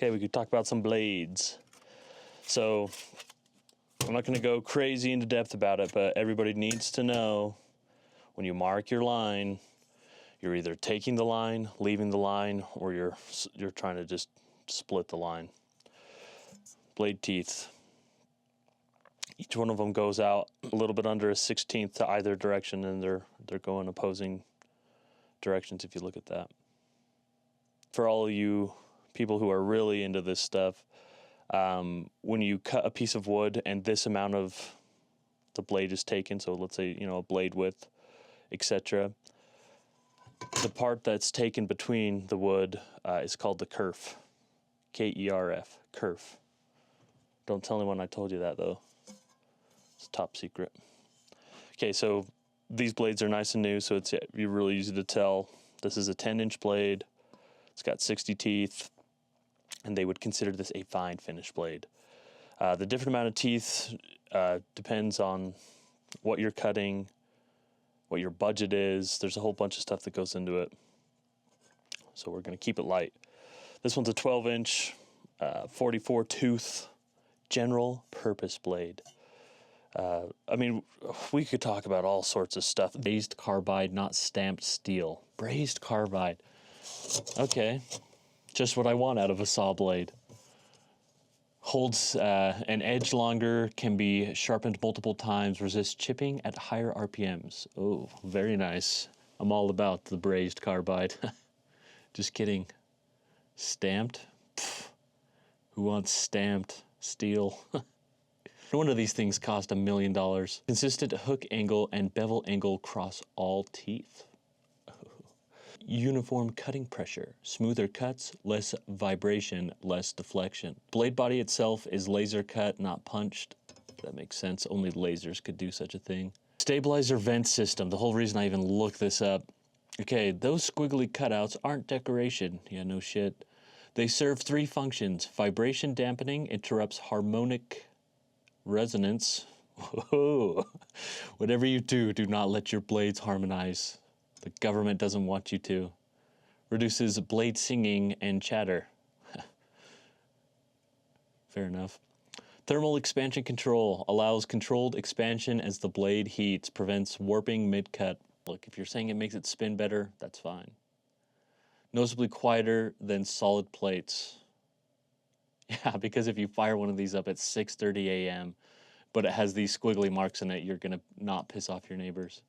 Okay, we could talk about some blades. So I'm not going to go crazy into depth about it, but everybody needs to know when you mark your line, you're either taking the line, leaving the line, or you're trying to just split the line. Blade teeth. Each one of them goes out a little bit under a 1/16 to either direction, and they're going opposing directions if you look at that. For all of you people who are really into this stuff, when you cut a piece of wood and this amount of the blade is taken, so let's say, a blade width, etc., the part that's taken between the wood is called the kerf. K-E-R-F, kerf. Don't tell anyone I told you that, though. It's top secret. Okay, so these blades are nice and new, so it's really easy to tell. This is a 10-inch blade. It's got 60 teeth, and they would consider this a fine finish blade. The different amount of teeth depends on what you're cutting, what your budget is. There's a whole bunch of stuff that goes into it. So we're going to keep it light. This one's a 12-inch, 44-tooth general purpose blade. I mean, we could talk about all sorts of stuff. Brazed carbide, not stamped steel. Brazed carbide. Okay, just what I want out of a saw blade. Holds an edge longer, can be sharpened multiple times, resists chipping at higher RPMs. Oh, very nice. I'm all about the brazed carbide. Just kidding. Stamped? Pfft. Who wants stamped steel? No wonder these things cost $1 million. Consistent hook angle and bevel angle across all teeth. Uniform cutting pressure, smoother cuts, less vibration, less deflection. Blade body itself is laser cut, not punched. That makes sense, only lasers could do such a thing. Stabilizer vent system, the whole reason I even looked this up. Okay, those squiggly cutouts aren't decoration. Yeah, no shit. They serve 3 functions. Vibration dampening interrupts harmonic resonance. Whoa. Whatever you do, do not let your blades harmonize. The government doesn't want you to. Reduces blade singing and chatter. Fair enough. Thermal expansion control allows controlled expansion as the blade heats, prevents warping mid-cut. Look, if you're saying it makes it spin better, that's fine. Noticeably quieter than solid plates. Yeah, because if you fire one of these up at 6:30 a.m., but it has these squiggly marks in it, you're gonna not piss off your neighbors.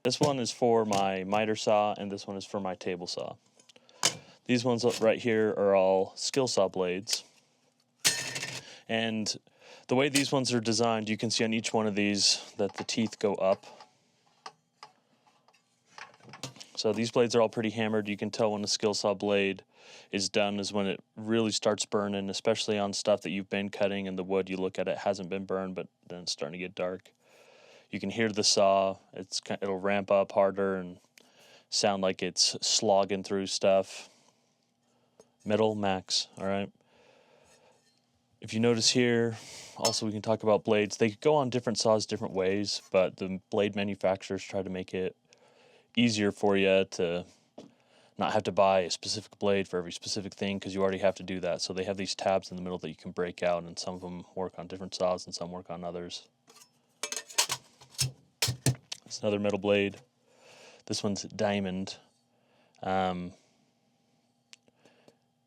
This one is for my miter saw, and this one is for my table saw. These ones right here are all skill saw blades. And the way these ones are designed, you can see on each one of these that the teeth go up. So these blades are all pretty hammered. You can tell when a skill saw blade is done is when it really starts burning, especially on stuff that you've been cutting and the wood you look at it hasn't been burned, but then it's starting to get dark. You can hear the saw. It'll ramp up harder and sound like it's slogging through stuff. Metal max, all right? If you notice here, also we can talk about blades. They go on different saws different ways, but the blade manufacturers try to make it easier for you to not have to buy a specific blade for every specific thing, because you already have to do that. So they have these tabs in the middle that you can break out, and some of them work on different saws and some work on others. It's another metal blade. This one's diamond.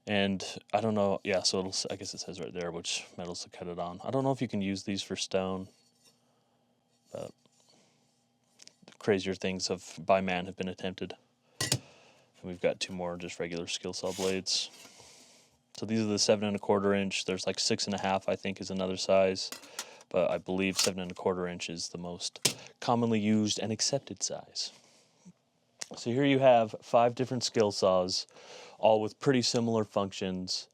And I don't know, yeah, so I guess it says right there which metals to cut it on. I don't know if you can use these for stone, but crazier things by man have been attempted. And we've got 2 more just regular skill saw blades. So these are the 7 1/4 inch. There's like 6 1/2, I think, is another size, but I believe 7 1/4 inch is the most commonly used and accepted size. So here you have 5 different skill saws, all with pretty similar functions,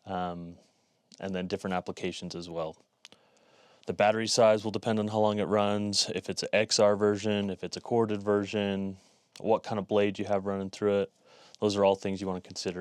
and then different applications as well. The battery size will depend on how long it runs, if it's an XR version, if it's a corded version, what kind of blade you have running through it. Those are all things you want to consider